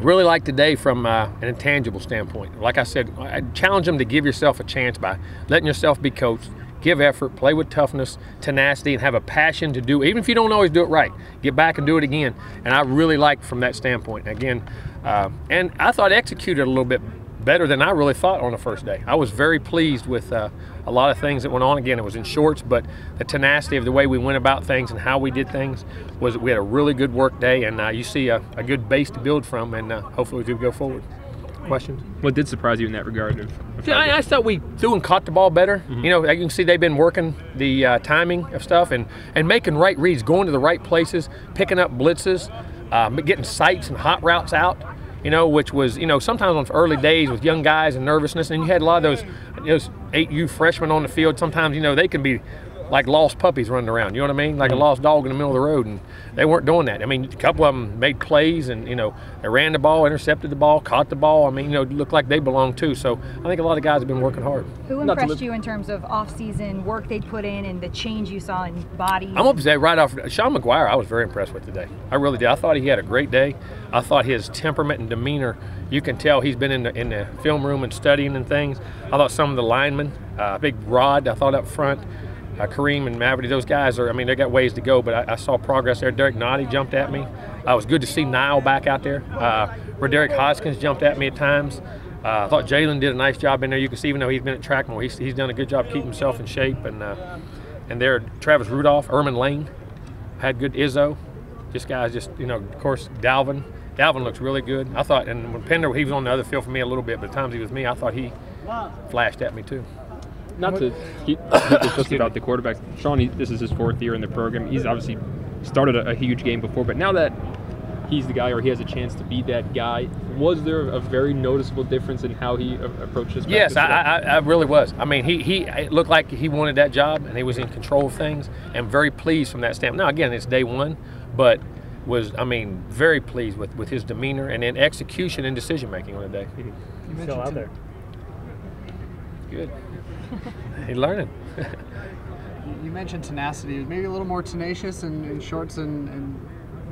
Really like today from an intangible standpoint. Like I said, I challenge them to give yourself a chance by letting yourself be coached, give effort, play with toughness, tenacity, and have a passion to do, even if you don't always do it right, get back and do it again. And I really like from that standpoint. Again, and I thought executed a little bit better than I really thought on the first day. I was very pleased with a lot of things that went on. Again, it was in shorts, but the tenacity of the way we went about things and how we did things was we had a really good work day, and you see a good base to build from, and hopefully we do go forward. Questions? What did surprise you in that regard? I thought we threw and caught the ball better. You know, you can see they've been working the timing of stuff and making right reads, going to the right places, picking up blitzes, getting sights and hot routes out. You know, which was, you know, sometimes on early days with young guys and nervousness, and you had a lot of those 8U freshmen on the field. Sometimes, you know, they can be like lost puppies running around, you know what I mean? Like a lost dog in the middle of the road, and they weren't doing that. I mean, a couple of them made plays, and, you know, they ran the ball, intercepted the ball, caught the ball. I mean, you know, it looked like they belonged too. So I think a lot of guys have been working hard. Who impressed you in terms of off-season work they put in and the change you saw in body? I'm going to say right off, Sean McGuire, I was very impressed with today. I really did. I thought he had a great day. I thought his temperament and demeanor, you can tell he's been in the film room and studying and things. I thought some of the linemen, Big Rod, I thought up front, Kareem and Maverick, those guys are, I mean, they got ways to go, but I saw progress there. Derek Noddy jumped at me. It was good to see Nile back out there. Derek Hoskins jumped at me at times. I thought Jalen did a nice job in there. You can see, even though he's been at track more, he's done a good job keeping himself in shape. And there, Travis Rudolph, Erman Lane had good. Izzo, just guys, just, you know, of course, Dalvin. Dalvin looks really good. I thought, and when Pender, he was on the other field for me a little bit, but the times he was with me, I thought he flashed at me too. Not to keep just about the quarterbacks. Sean, this is his 4th year in the program. He's obviously started a huge game before, but now that he's the guy, or he has a chance to be that guy, was there a very noticeable difference in how he approached his practice? Yes, I really was. I mean, it looked like he wanted that job, and he was in control of things, and very pleased from that standpoint. Now, again, it's day one, but was, I mean, very pleased with his demeanor and then execution and decision-making on the day. You still out there. Good. He's learning. You mentioned tenacity. Maybe a little more tenacious in shorts and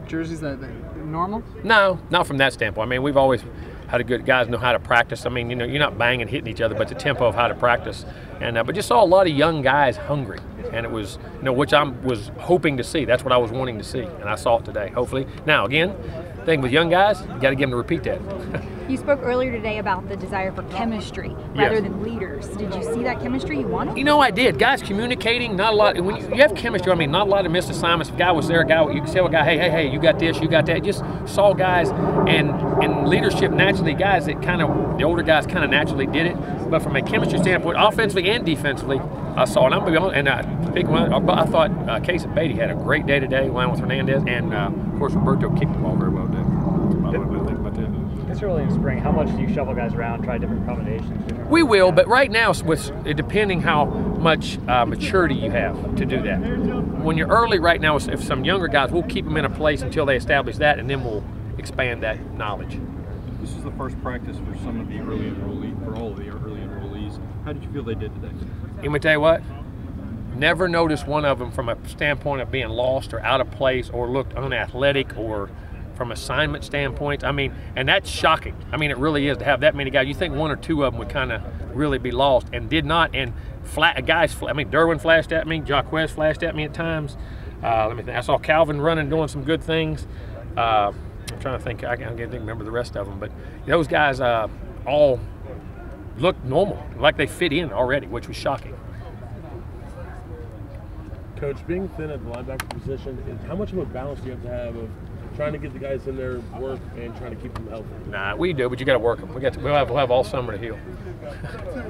jerseys than normal? No, not from that standpoint. I mean, we've always had a good guys know how to practice. I mean, you know, you're not banging, hitting each other, but the tempo of how to practice. And but just saw a lot of young guys hungry, and it was, you know, which I was hoping to see. That's what I was wanting to see, and I saw it today. Hopefully, now again, thing with young guys, you got to get them to repeat that. You spoke earlier today about the desire for chemistry rather than leaders. Did you see that chemistry you wanted? You know, I did. Guys communicating, not a lot. When you have chemistry, I mean, not a lot of missed assignments. If a guy was there, you can tell a guy, hey, you got this, you got that. Just saw guys, and leadership naturally, guys that kind of, the older guys kind of naturally did it. But from a chemistry standpoint, offensively and defensively, I saw it. I'm going to be honest, and I thought Casey Beatty had a great day today, along with Hernandez, and of course Roberto kicked the ball very well today. It's early in spring. How much do you shuffle guys around, try different combinations? We will, but right now, with depending how much maturity you have to do that. When you're early right now, if some younger guys, we'll keep them in a place until they establish that, and then we'll expand that knowledge. This is the first practice for some of the early enrollees, for all of the early enrollees. How did you feel they did today? I'm gonna tell you what, never noticed one of them from a standpoint of being lost or out of place or looked unathletic or from assignment standpoints. I mean, and that's shocking. I mean, it really is to have that many guys. You think one or two of them would kind of really be lost, and did not. And I mean, Derwin flashed at me, Jaquez flashed at me at times. Let me think. I saw Calvin running, doing some good things. I'm trying to think. I can't remember the rest of them, but those guys all looked normal, like they fit in already, which was shocking. Coach, being thin at the linebacker position, how much of a balance do you have of trying to get the guys in their work and trying to keep them healthy? Nah, we do, but you got to work them. We'll have all summer to heal.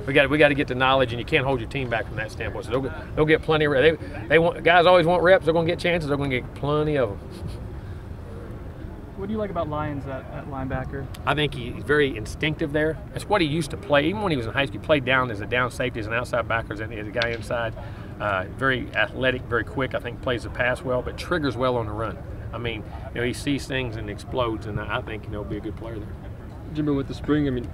we got to get the knowledge, and you can't hold your team back from that standpoint. So they'll get plenty of reps. Guys always want reps. They're going to get chances. They're going to get plenty of them. What do you like about Lyons at linebacker? I think he's very instinctive there. That's what he used to play. Even when he was in high school, he played down as a down safety, as an outside backer, as a guy inside. Very athletic, very quick. I think plays the pass well, but triggers well on the run. I mean, he sees things and explodes, and I think he'll be a good player there. Jimbo, with the spring, I mean,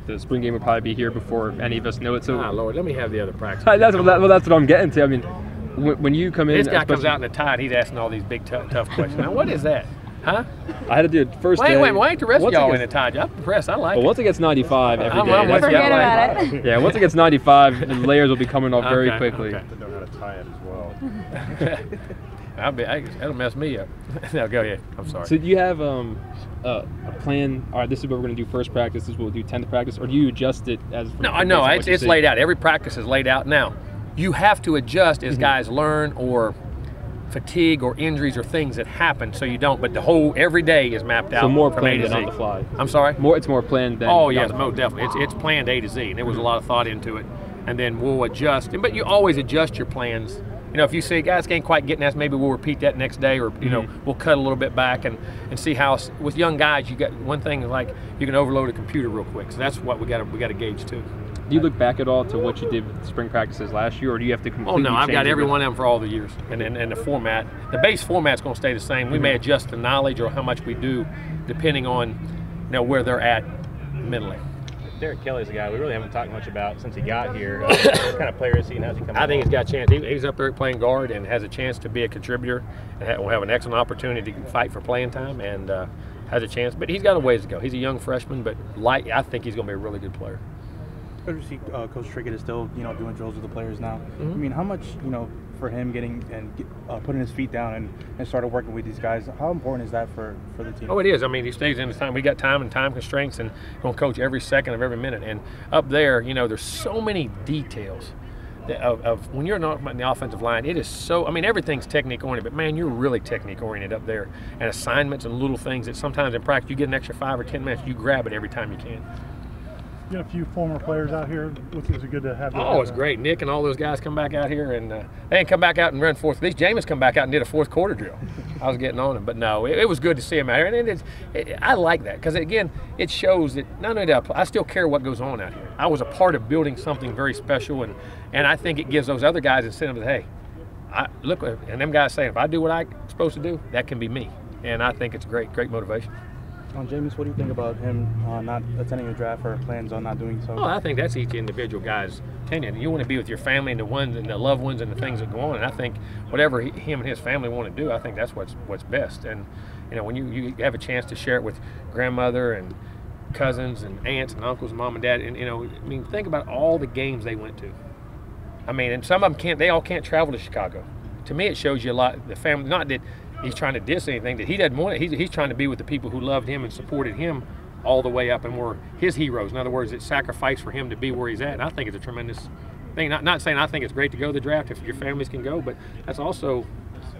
the spring game will probably be here before any of us know it. So, Lord, let me have the other practice. That's what I'm getting to. I mean, when you come in, this guy comes out in a tie, and he's asking all these big tough questions. Now, what is that? Huh? I had to do it first day. Wait, why ain't the rest of Once it y'all gets- in the time? I'm impressed. I like Well, it. once it gets 95 every day, I'm with that's- you. Forget I about like it. yeah, once it gets 95, the layers will be coming off very Okay, quickly. okay. To know how to tie it as well. That'll mess me up. No, go ahead. I'm sorry. So do you have a plan? All right, this is what we're going to do first practice. This is what we'll do 10th practice, or do you adjust it as? No, I know it's laid out. Every practice is laid out. Now, you have to adjust as guys learn or fatigue or injuries or things that happen, so you don't. But the whole every day is mapped out. So more from A planned to than Z. on the fly. I'm sorry. It's more planned than. Oh on yes, the most fly. definitely. It's planned A to Z, and there was a lot of thought into it. And then we'll adjust. But you always adjust your plans. You know, if you see guys ain't quite getting that, maybe we'll repeat that next day, or you know, we'll cut a little bit back and see how. With young guys, you got one thing like you can overload a computer real quick. So that's what we got to gauge too. Do you look back at all to what you did with spring practices last year, or do you have to completely? Oh no, I've change got it every with- one of them for all the years, and the format, the base format's going to stay the same. We may adjust the knowledge or how much we do, depending on where they're at mentally. Derek Kelly's a guy we really haven't talked much about since he got here. What kind of player is he, and how's he coming I think he's along? got a chance. He's up there playing guard and has a chance to be a contributor. And will have an excellent opportunity to fight for playing time and has a chance. But he's got a ways to go. He's a young freshman, but I think he's going to be a really good player. Good to see Coach Trickett is still, doing drills with the players now. Mm-hmm. I mean, how much, for him getting and putting his feet down and started working with these guys, how important is that for the team? Oh, it is. I mean, he stays in his time. We got time and time constraints, and going to coach every second of every minute. And up there, there's so many details of when you're not in the offensive line. It is so. I mean, everything's technique oriented, but man, you're really technique oriented up there. And assignments and little things that sometimes in practice you get an extra 5 or 10 minutes. You grab it every time you can. You got a few former players out here. Is it good to have? Oh, it's great. Nick and all those guys come back out here, and they didn't come back out and run fourth. These Jameis come back out and did a fourth quarter drill. I was getting on them, but no, it was good to see them out here, and I like that because again, it shows that not only do I still care what goes on out here. I was a part of building something very special, and I think it gives those other guys incentive that hey, look, and them guys saying if I do what I'm supposed to do, that can be me, and I think it's great motivation. Jameis, what do you think about him not attending the draft or plans on not doing so? Well, I think that's each individual guy's opinion. You want to be with your family and the ones and the loved ones and the things that go on. And I think whatever him and his family want to do, I think that's what's best. And when you have a chance to share it with grandmother and cousins and aunts and uncles and mom and dad, and I mean, think about all the games they went to. I mean, and some of them can't. They all can't travel to Chicago. To me, it shows you a lot. The family, not that he's trying to diss anything, that he doesn't want it. He's trying to be with the people who loved him and supported him all the way up and were his heroes. In other words, it's sacrifice for him to be where he's at. And I think it's a tremendous thing. Not saying I think it's great to go to the draft if your families can go, but that's also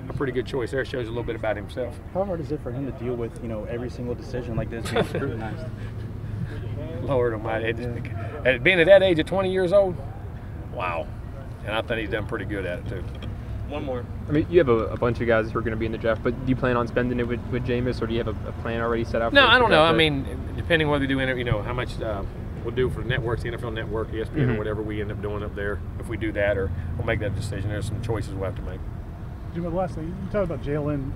a pretty good choice there. It shows a little bit about himself. How hard is it for him to deal with, every single decision like this being scrutinized? Lord Almighty. Being at that age of 20 years old, wow. And I think he's done pretty good at it, too. One more. I mean, you have a bunch of guys who are going to be in the draft, but do you plan on spending it with Jameis, or do you have a plan already set out? No, for I don't know. I that? mean, depending whether we do how much we'll do for the networks, the NFL Network, ESPN, or whatever we end up doing up there. If we do that, or we'll make that decision. There's some choices we'll have to make. Jimbo, the last thing you talked about Jalen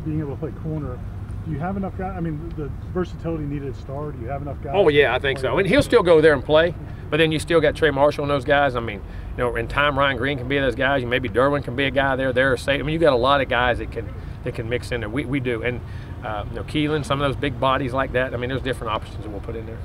being able to play corner. Do you have enough guys? I mean, the versatility needed at star. Do you have enough guys? Oh yeah, I think so. And he'll still go there and play, but then you still got Trey Marshall and those guys. I mean, in time Ryan Green can be those guys. Maybe Derwin can be a guy there. I mean, you got a lot of guys that can mix in there. We do, and Keelan, some of those big bodies like that. I mean, there's different options that we'll put in there.